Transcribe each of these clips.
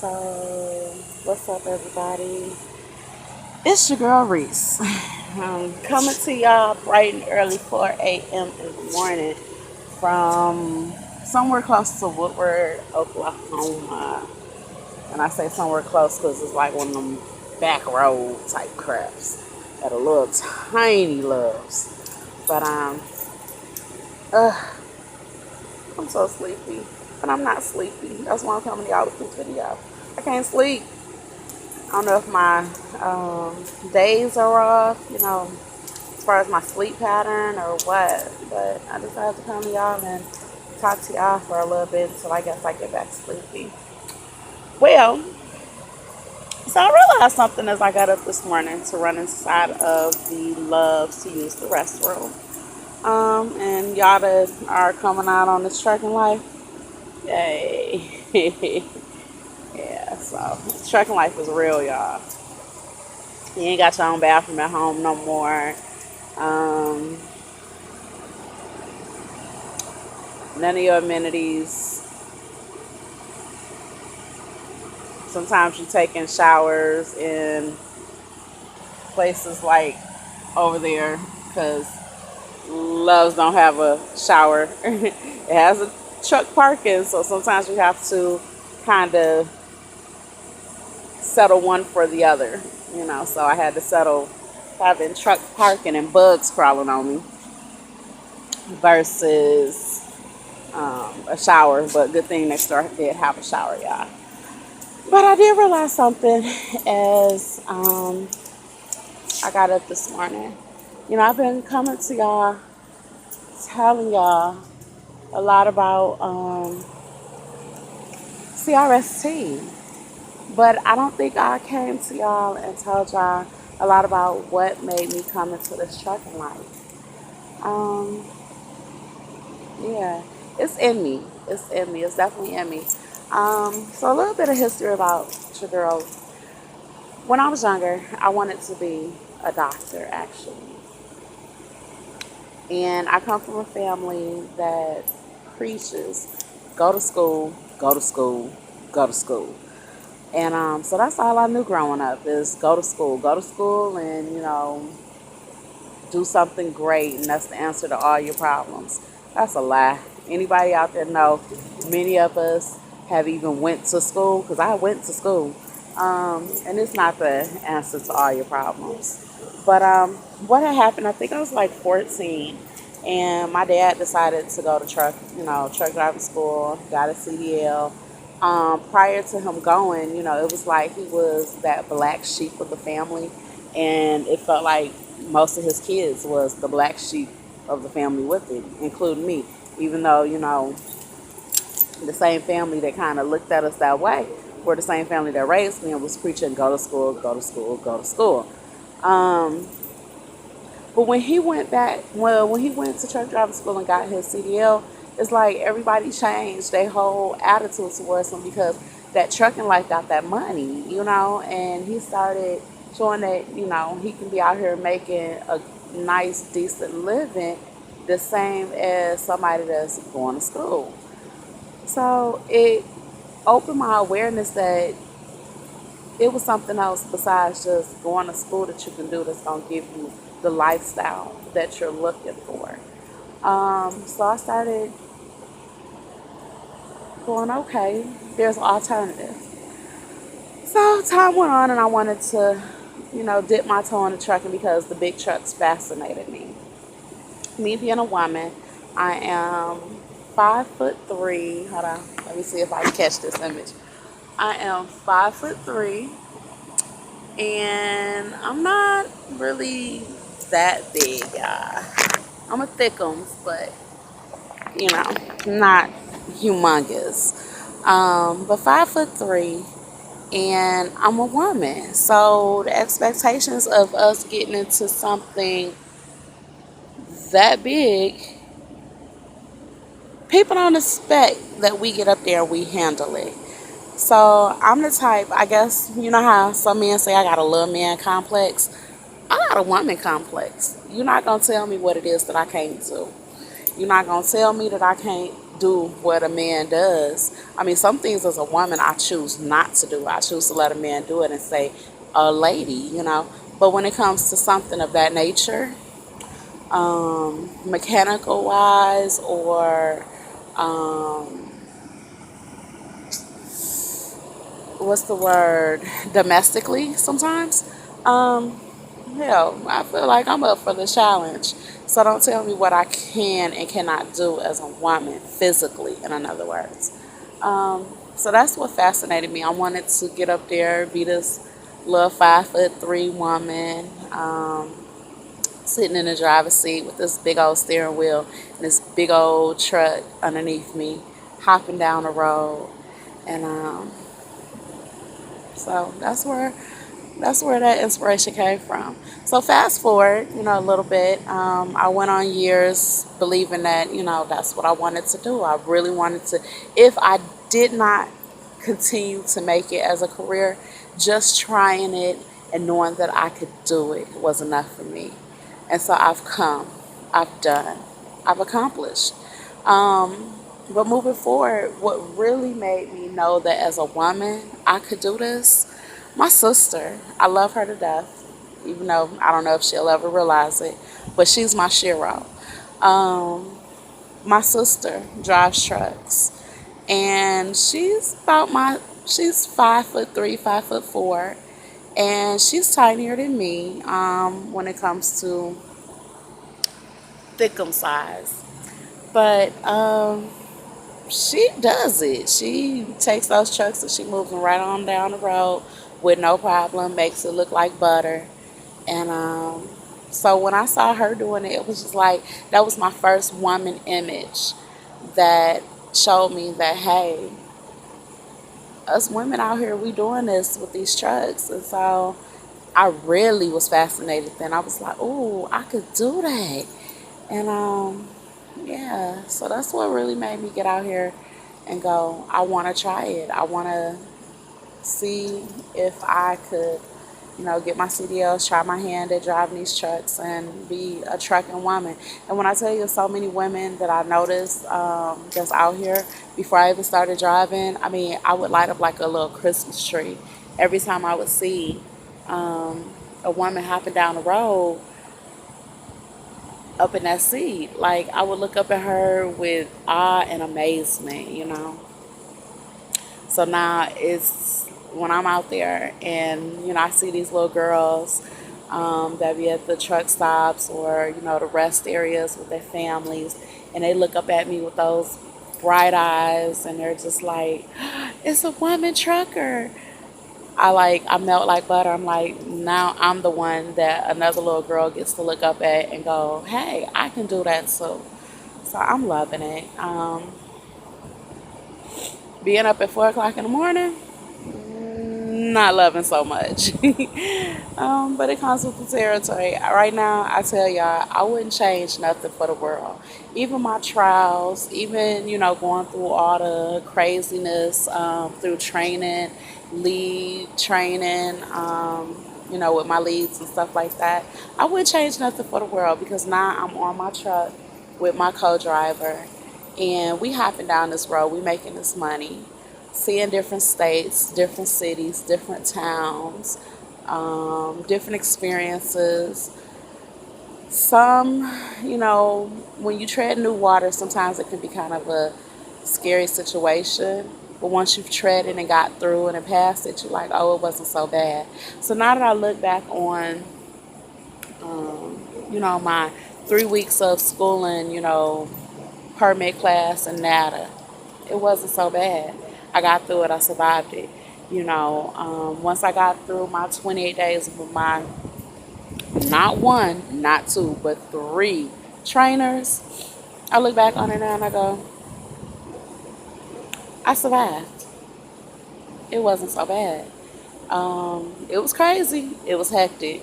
So, what's up, everybody? It's your girl Reese. Coming to y'all bright and early 4 a.m. in the morning from somewhere close to Woodward, Oklahoma. And I say somewhere close because it's like one of them back road type craps at a little tiny loves. But uh, I'm so sleepy, but I'm not sleepy. That's why I'm coming to y'all with this video. I can't sleep. I don't know if my days are off, as far as my sleep pattern or what, but I decided to come to y'all and talk to y'all for a little bit until I guess I get back sleepy. Well, so I realized something as I got up this morning to run inside of the Loves to use the restroom. And y'all that are coming out on this trucking life, yay. Yeah, so trucking life is real, y'all. You ain't got your own bathroom at home no more. Um, None of your amenities. Sometimes you're taking showers in places like over there because Love's don't have a shower. It has a truck parking, so sometimes you have to kind of settle one for the other. So I had to settle having truck parking and bugs crawling on me versus a shower. But good thing next door did have a shower, y'all. But I did realize something as I got up this morning. I've been coming to y'all, telling y'all a lot about CRST. But I don't think I came to y'all and told y'all a lot about what made me come into this trucking life. Um, yeah, it's in me. It's in me. It's definitely in me. So a little bit of history about your girl. When I was younger, I wanted to be a doctor, actually. And I come from a family that preaches go to school, go to school, go to school. And so that's all I knew growing up is go to school and, do something great. And that's the answer to all your problems. That's a lie. Anybody out there know many of us have even went to school because I went to school. And it's not the answer to all your problems. But what had happened, I think I was like 14, and my dad decided to go to truck driving school, got a CDL. Prior to him going, it was like he was that black sheep of the family, and it felt like most of his kids was the black sheep of the family with him, including me, even though, the same family that kind of looked at us that way were the same family that raised me and was preaching go to school, go to school, go to school. Um, but when he went back, well, when he went to truck driving school and got his CDL, it's like everybody changed their whole attitude towards him because that trucking life got that money, and he started showing that, he can be out here making a nice, decent living the same as somebody that's going to school. So it opened my awareness that it was something else besides just going to school that you can do that's going to give you the lifestyle that you're looking for. So I started going, okay, there's an alternative. So time went on and I wanted to, dip my toe in the trucking because the big trucks fascinated me. Me being a woman, I am 5'3". Hold on, let me see if I can catch this image. I am 5'3", and I'm not really that big, y'all. I'm a thickums, but not humongous. But 5'3", and I'm a woman. So the expectations of us getting into something that big, people don't expect that we get up there and we handle it. So I'm the type, I guess, you know how some men say I got a little man complex? I got a woman complex. You're not going to tell me what it is that I can't do. You're not going to tell me that I can't do what a man does. I mean, some things as a woman I choose not to do. I choose to let a man do it and say, a lady, you know. But when it comes to something of that nature, mechanical wise or um, what's the word, domestically sometimes, um, hell, I feel like I'm up for the challenge. So don't tell me what I can and cannot do as a woman, physically, in other words. So that's what fascinated me. I wanted to get up there, be this little 5'3" woman, sitting in the driver's seat with this big old steering wheel and this big old truck underneath me, hopping down the road. And so that's where that inspiration came from. So fast forward, a little bit. I went on years believing that, that's what I wanted to do. I really wanted to. If I did not continue to make it as a career, just trying it and knowing that I could do it was enough for me. And so I've come, I've done, I've accomplished. But moving forward, what really made me know that as a woman I could do this, my sister, I love her to death, even though I don't know if she'll ever realize it, but she's my shero. Um, my sister drives trucks, and she's 5'3", 5'4", and she's tinier than me when it comes to thickum size. But she does it. She takes those trucks and she moves them right on down the road with no problem, makes it look like butter. And so when I saw her doing it, it was just like that was my first woman image that showed me that, hey, us women out here, we doing this with these trucks. And so I really was fascinated then. I was like, oh, I could do that. And yeah, so that's what really made me get out here and go, I want to try it. I want to see if I could, get my CDLs, try my hand at driving these trucks and be a trucking woman. And when I tell you so many women that I noticed that's out here, before I even started driving, I mean, I would light up like a little Christmas tree every time I would see a woman hopping down the road up in that seat. Like, I would look up at her with awe and amazement. So now it's when I'm out there and, I see these little girls that be at the truck stops or, the rest areas with their families, and they look up at me with those bright eyes and they're just like, it's a woman trucker. I melt like butter. I'm like, now I'm the one that another little girl gets to look up at and go, hey, I can do that too. So I'm loving it. Being up at 4 o'clock in the morning, not loving so much. But it comes with the territory. Right now, I tell y'all, I wouldn't change nothing for the world. Even my trials, even, going through all the craziness through training, lead training, with my leads and stuff like that. I wouldn't change nothing for the world because now I'm on my truck with my co-driver and we hopping down this road, we making this money, seeing different states, different cities, different towns, different experiences. Some, when you tread new water, sometimes it can be kind of a scary situation. But once you've treaded and got through it and passed it, you're like, oh, it wasn't so bad. So now that I look back on, my 3 weeks of schooling, permit class and nada, it wasn't so bad. I got through it. I survived it. Once I got through my 28 days with my not one, not two, but three trainers, I look back on it now and I go, I survived. It wasn't so bad. It was crazy. It was hectic.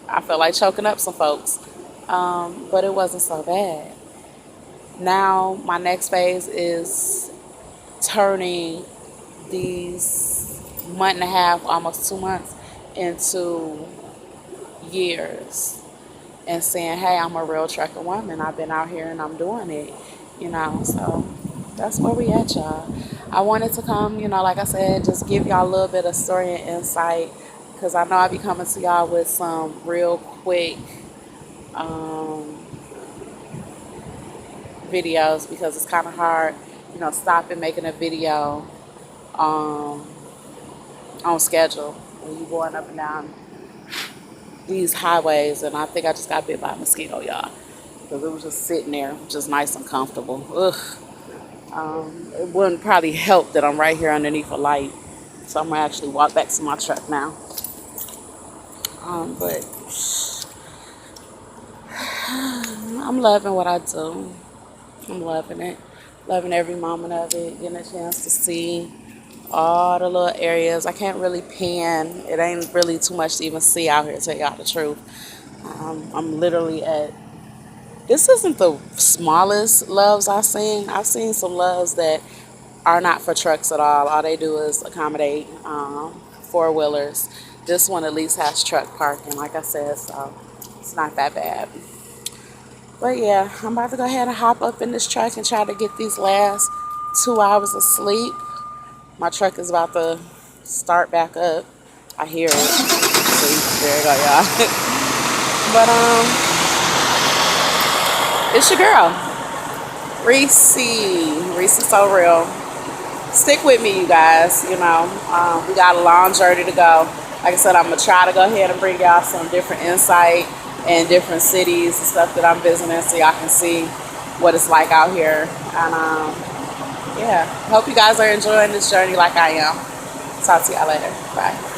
I felt like choking up some folks, but it wasn't so bad. Now my next phase is turning these month and a half, almost 2 months, into years and saying, hey, I'm a real trucker woman. I've been out here and I'm doing it, so that's where we at, y'all. I wanted to come, like I said, just give y'all a little bit of story and insight, because I know I'll be coming to y'all with some real quick um, videos, because it's kind of hard, stopping making a video um, on schedule when you going up and down these highways. And I think I just got bit by a mosquito, y'all, because it was just sitting there, just nice and comfortable. Ugh. It wouldn't probably help that I'm right here underneath a light, so I'm gonna actually walk back to my truck now. But I'm loving what I do. I'm loving it, loving every moment of it. Getting a chance to see all the little areas. I can't really pan. It ain't really too much to even see out here, to tell y'all the truth. I'm literally at. This isn't the smallest loves I've seen. I've seen some loves that are not for trucks at all. All they do is accommodate four-wheelers. This one at least has truck parking, like I said, so it's not that bad. But yeah, I'm about to go ahead and hop up in this truck and try to get these last 2 hours of sleep. My truck is about to start back up. I hear it. See, there you go, y'all. But it's your girl, Reese. Reese is so real. Stick with me, you guys. We got a long journey to go. Like I said, I'm gonna try to go ahead and bring y'all some different insight and different cities and stuff that I'm visiting, so y'all can see what it's like out here. And yeah, hope you guys are enjoying this journey like I am. Talk to y'all later. Bye.